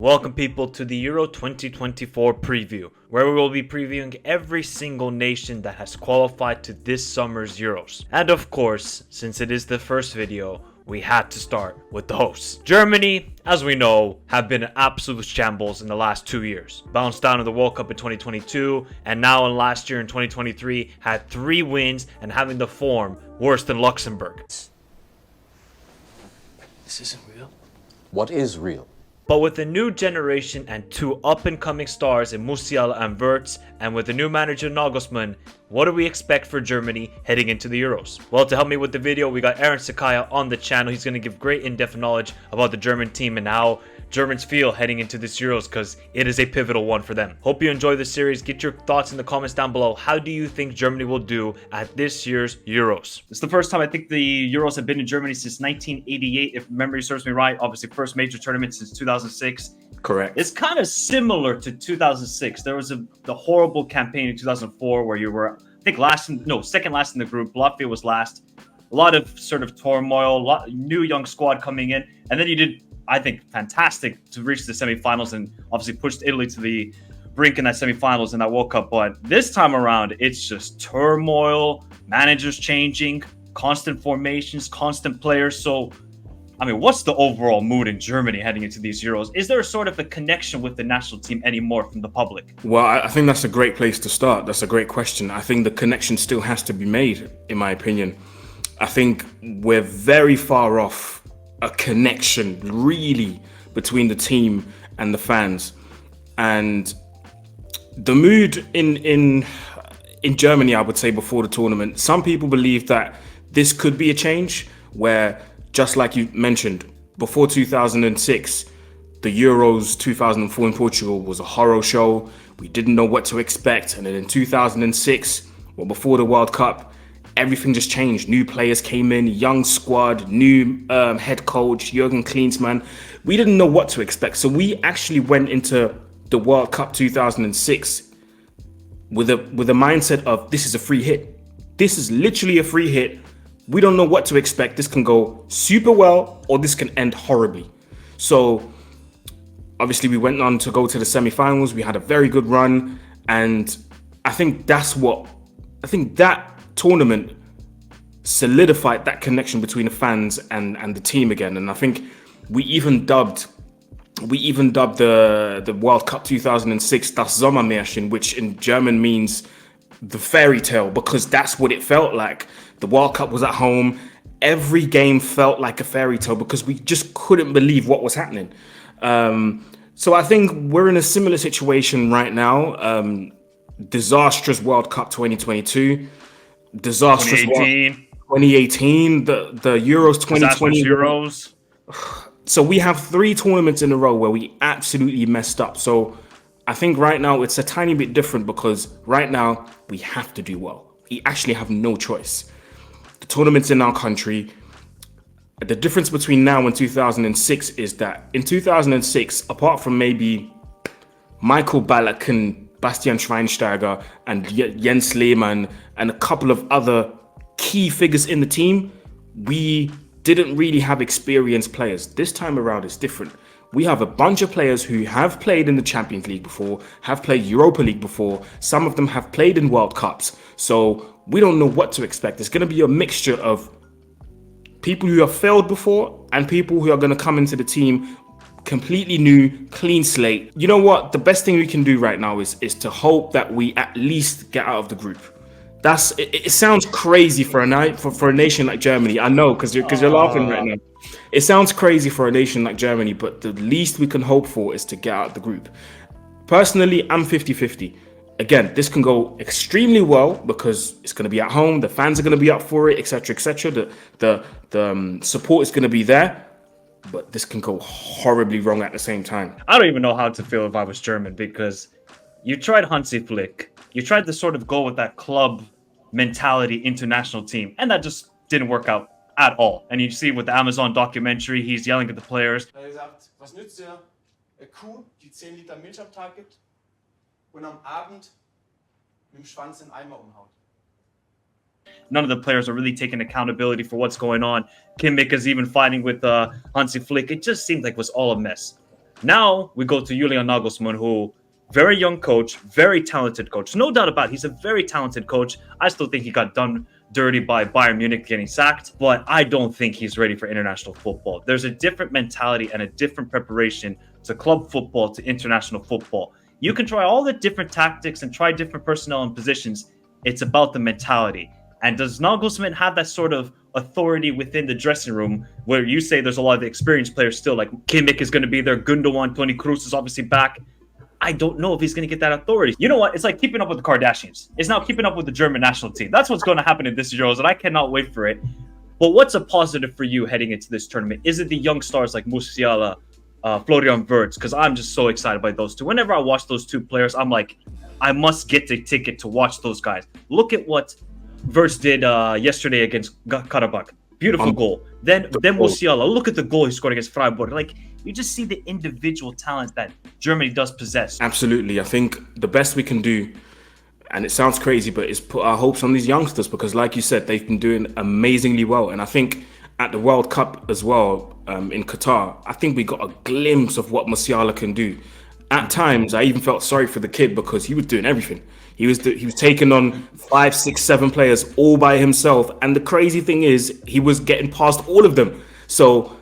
Welcome people to the Euro 2024 preview, where we will be previewing every single nation that has qualified to this summer's Euros. And of course, since it is the first video, we had to start with the hosts. Germany, as we know, have been an absolute shambles in the last 2 years. Bounced down in the World Cup in 2022, and now in last year in 2023, had 3 wins and having the form worse than Luxembourg. This isn't real. What is real? But with a new generation and 2 up-and-coming stars in Musiala and Wirtz, and with the new manager Nagelsmann, what do we expect for Germany heading into the Euros? Well, to help me with the video, we got Aaron Sakaya on the channel. He's going to give great in-depth knowledge about the German team and how Germans feel heading into this Euros, because it is a pivotal one for them. Hope you enjoy this series. Get your thoughts in the comments down below. How do you think Germany will do at this year's Euros? It's the first time I think the Euros have been in Germany since 1988, if memory serves me right. Obviously, first major tournament since 2006. Correct. It's kind of similar to 2006. There was the horrible campaign in 2004 where you were, I think, second last in the group. Latvia was last. A lot of sort of turmoil, new young squad coming in, and then you did, I think, fantastic to reach the semifinals and obviously pushed Italy to the brink in that semifinals in that World Cup. But this time around, it's just turmoil, managers changing, constant formations, constant players. So, I mean, what's the overall mood in Germany heading into these Euros? Is there sort of a connection with the national team anymore from the public? Well, I think that's a great place to start. That's a great question. I think the connection still has to be made, in my opinion. I think we're very far off a connection, really, between the team and the fans. And the mood in Germany, I would say, before the tournament, some people believe that this could be a change where, just like you mentioned, before 2006, the Euros 2004 in Portugal was a horror show. We didn't know what to expect. And then in 2006, well, before the World Cup, everything just changed. New players came in, young squad, new head coach, Jurgen Klinsmann. We didn't know what to expect. So we actually went into the World Cup 2006 with a mindset of, this is a free hit. This is literally a free hit. We don't know what to expect. This can go super well or this can end horribly. So obviously we went on to go to the semifinals. We had a very good run. And I think that tournament solidified that connection between the fans and the team again. And I think we even dubbed the World Cup 2006 Das Sommermärchen, which in German means the fairy tale, because that's what it felt like. The World Cup was at home. Every game felt like a fairy tale because we just couldn't believe what was happening. So I think we're in a similar situation right now. Disastrous World Cup 2022. Disastrous 2018. The Euros 2020. Euros. So we have 3 tournaments in a row where we absolutely messed up. So I think right now it's a tiny bit different because right now we have to do well. We actually have no choice. The tournaments in our country, the difference between now and 2006 is that in 2006, apart from maybe Michael Ballack and Bastian Schweinsteiger and Jens Lehmann and a couple of other key figures in the team, we didn't really have experienced players. This time around it's different. We have a bunch of players who have played in the Champions League before, have played Europa League before. Some of them have played in World Cups. So we don't know what to expect. It's going to be a mixture of people who have failed before and people who are going to come into the team completely new, clean slate. You know what? The best thing we can do right now is to hope that we at least get out of the group. It sounds crazy for a nation like Germany. I know, because you're laughing right now. It sounds crazy for a nation like Germany, but the least we can hope for is to get out of the group. Personally, I'm 50-50. Again, this can go extremely well because it's going to be at home. The fans are going to be up for it, etc., etc. The support is going to be there. But this can go horribly wrong at the same time. I don't even know how to feel if I was German, because you tried Hansi Flick. You tried to sort of go with that club mentality international team, and that just didn't work out at all. And you see with the Amazon documentary, he's yelling at the players. Er hat gesagt, was nützt dir eine Kuh, die 10 Liter Milch am Tag gibt und am Abend mit dem Schwanz in Eimer umhaut? None of the players are really taking accountability for what's going on. Kimmich is even fighting with Hansi Flick. It just seemed like it was all a mess. Now we go to Julian Nagelsmann, who very young coach, very talented coach. No doubt about it. He's a very talented coach. I still think he got done dirty by Bayern Munich getting sacked, but I don't think he's ready for international football. There's a different mentality and a different preparation to club football, to international football. You can try all the different tactics and try different personnel and positions. It's about the mentality. And does Nagelsmann have that sort of authority within the dressing room where you say there's a lot of the experienced players still, like Kimmich is going to be there, Gundogan, Toni Kroos is obviously back. I don't know if he's going to get that authority. You know what? It's like keeping up with the Kardashians. It's now keeping up with the German national team. That's what's going to happen in this Euros, and I cannot wait for it. But what's a positive for you heading into this tournament? Is it the young stars like Musiala, Florian Wirtz? Because I'm just so excited by those two. Whenever I watch those two players, I'm like, I must get the ticket to watch those guys. Look at what Wirtz did yesterday against Karabakh. Beautiful goal. Then Musiala, look at the goal he scored against Freiburg. Like, you just see the individual talent that Germany does possess. Absolutely. I think the best we can do, and it sounds crazy, but is put our hopes on these youngsters because, like you said, they've been doing amazingly well. And I think at the World Cup as well, in Qatar, I think we got a glimpse of what Musiala can do. At times, I even felt sorry for the kid because he was doing everything. He was taking on 5, 6, 7 players all by himself. And the crazy thing is, he was getting past all of them. So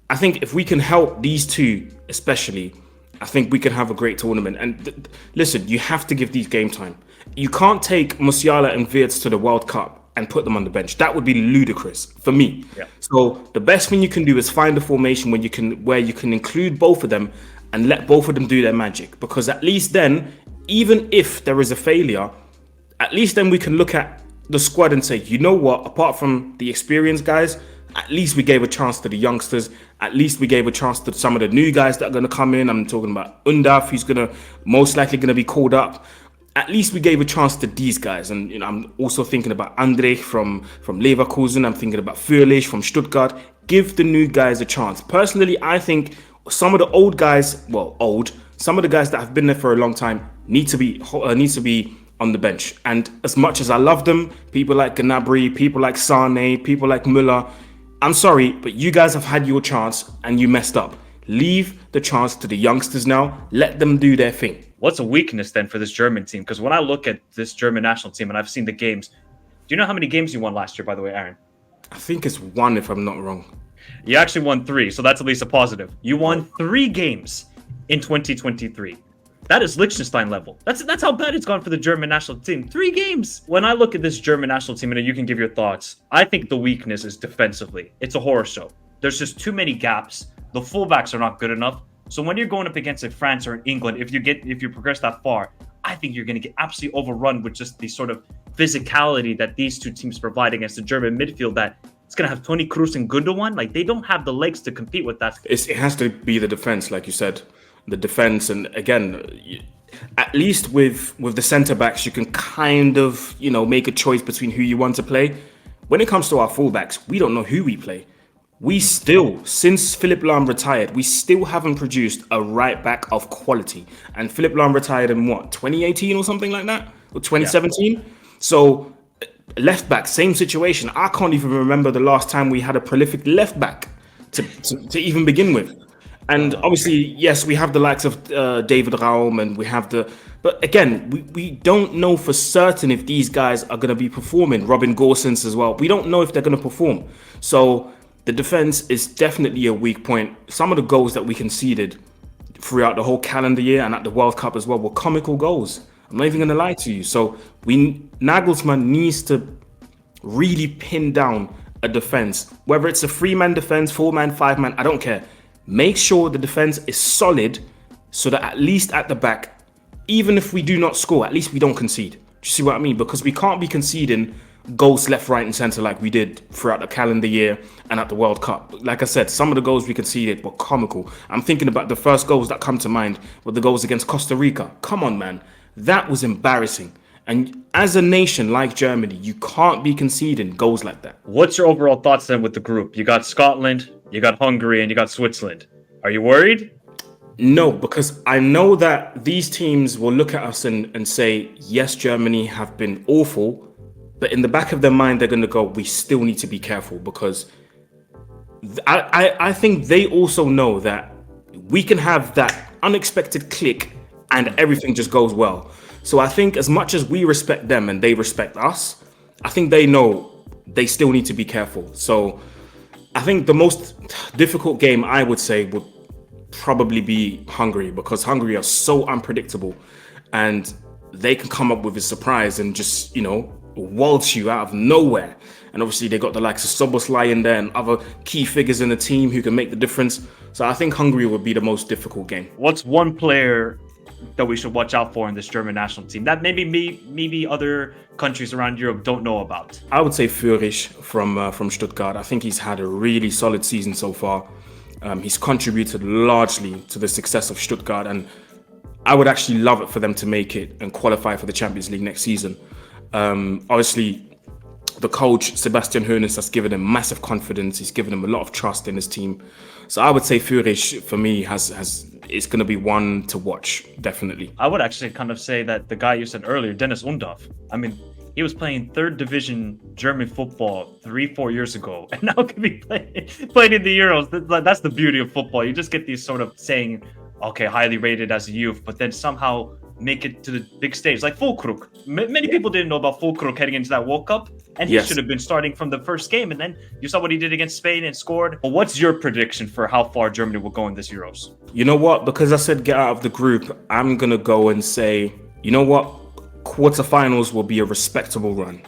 I think if we can help these two, especially, I think we can have a great tournament. And listen, you have to give these game time. You can't take Musiala and Wirtz to the World Cup and put them on the bench. That would be ludicrous for me. Yeah. So the best thing you can do is find a formation where you can include both of them and let both of them do their magic. Because at least then, even if there is a failure, at least then we can look at the squad and say, you know what, apart from the experienced guys, at least we gave a chance to the youngsters. At least we gave a chance to some of the new guys that are going to come in. I'm talking about Undaf, who's most likely going to be called up. At least we gave a chance to these guys. And I'm also thinking about Andrich from Leverkusen. I'm thinking about Fürlich from Stuttgart. Give the new guys a chance. Personally, I think some of the old guys, some of the guys that have been there for a long time need to be on the bench. And as much as I love them, people like Gnabry, people like Sane, people like Müller, I'm sorry, but you guys have had your chance and you messed up. Leave the chance to the youngsters now. Let them do their thing. What's a weakness then for this German team? Because when I look at this German national team and I've seen the games, do you know how many games you won last year, by the way, Aaron? I think it's 1 if I'm not wrong. You actually won 3, so that's at least a positive. You won 3 games in 2023. That is Liechtenstein level. That's how bad it's gone for the German national team. 3 games. When I look at this German national team, and you can give your thoughts, I think the weakness is defensively. It's a horror show. There's just too many gaps. The fullbacks are not good enough. So when you're going up against France or England, if you progress that far, I think you're going to get absolutely overrun with just the sort of physicality that these two teams provide against the German midfield. That it's going to have Toni Kroos and Gundogan. Like, they don't have the legs to compete with that. It has to be the defense, like you said. The defense, and again, at least with the centre backs, you can kind of make a choice between who you want to play. When it comes to our fullbacks, we don't know who we play. We still, since Philipp Lahm retired, we still haven't produced a right back of quality. And Philipp Lahm retired in 2018 or something like that, or 2017. Yeah. So left back, same situation. I can't even remember the last time we had a prolific left back to even begin with. And obviously, yes, we have the likes of David Raum, and we have but again, we don't know for certain if these guys are going to be performing. Robin Gosens as well. We don't know if they're going to perform. So the defense is definitely a weak point. Some of the goals that we conceded throughout the whole calendar year and at the World Cup as well were comical goals. I'm not even going to lie to you. So Nagelsmann needs to really pin down a defense, whether it's a 3-man defense, 4-man, 5-man, I don't care. Make sure the defense is solid so that at least at the back, even if we do not score, at least we don't concede. Do you see what I mean? Because we can't be conceding goals left, right, and centre like we did throughout the calendar year and at the World Cup. Like I said, some of the goals we conceded were comical. I'm thinking about the first goals that come to mind were the goals against Costa Rica. Come on, man. That was embarrassing. And as a nation like Germany, you can't be conceding goals like that. What's your overall thoughts then with the group? You got Scotland, you got Hungary, and you got Switzerland. Are you worried? No, because I know that these teams will look at us and say, yes, Germany have been awful, but in the back of their mind, they're going to go, we still need to be careful, because I think they also know that we can have that unexpected click and everything just goes well. So I think as much as we respect them and they respect us, I think they know they still need to be careful. So I think the most difficult game I would say would probably be Hungary, because Hungary are so unpredictable and they can come up with a surprise and just, waltz you out of nowhere. And obviously they got the likes of Soboslai in there and other key figures in the team who can make the difference. So I think Hungary would be the most difficult game. What's one player that we should watch out for in this German national team that maybe other countries around Europe don't know about? I would say Führich from Stuttgart. I think he's had a really solid season so far. He's contributed largely to the success of Stuttgart, and I would actually love it for them to make it and qualify for the Champions League next season. Obviously, the coach, Sebastian Hoeneß, has given him massive confidence. He's given him a lot of trust in his team. So I would say Führich, for me, is going to be one to watch, definitely. I would actually kind of say that the guy you said earlier, Dennis Undorf, I mean, he was playing third division German football 3-4 years ago, and now can be playing in the Euros. That's the beauty of football. You just get these sort of saying, okay, highly rated as a youth, but then somehow make it to the big stage. Like Fulkrug. Many people didn't know about Fulkrug heading into that World Cup, and he should have been starting from the first game, and then you saw what he did against Spain and scored. But what's your prediction for how far Germany will go in this Euros? You know what? Because I said get out of the group, I'm going to go and say, you know what? Quarterfinals will be a respectable run.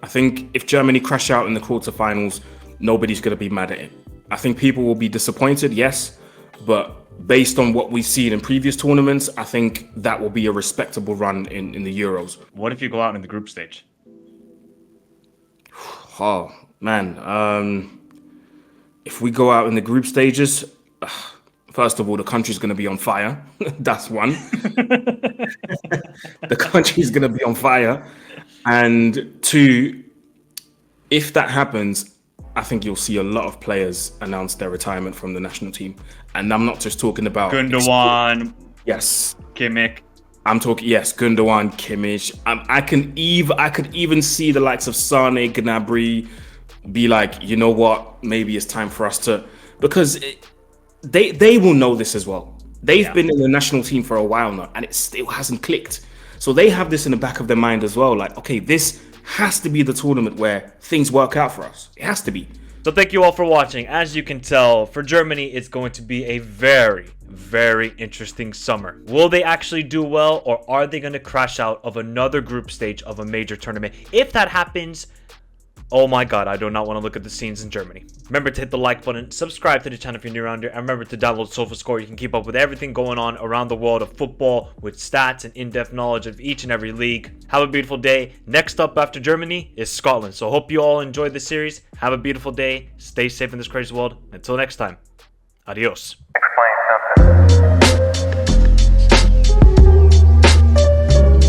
I think if Germany crash out in the quarterfinals, nobody's going to be mad at it. I think people will be disappointed, yes, but based on what we've seen in previous tournaments, I think that will be a respectable run in the Euros. What if you go out in the group stage? Oh, man. If we go out in the group stages, first of all, the country's going to be on fire. That's one. The country's going to be on fire. And two, if that happens, I think you'll see a lot of players announce their retirement from the national team. And I'm not just talking about Gundogan. Yes. Kimmich. I'm talking, yes, Gundogan, Kimmich. I could even see the likes of Sane, Gnabry be like, you know what, maybe it's time for us to, because they will know this as well. They've been in the national team for a while now, and it still hasn't clicked. So they have this in the back of their mind as well. Like, okay, this has to be the tournament where things work out for us. It has to be. So thank you all for watching. As you can tell, for Germany, it's going to be a very, very interesting summer. Will they actually do well, or are they going to crash out of another group stage of a major tournament? If that happens, oh my god, I do not want to look at the scenes in Germany. Remember to hit the like button, subscribe to the channel if you're new around here, and remember to download SofaScore. You can keep up with everything going on around the world of football with stats and in-depth knowledge of each and every league. Have a beautiful day. Next up after Germany is Scotland. So hope you all enjoyed this series. Have a beautiful day. Stay safe in this crazy world. Until next time, adios.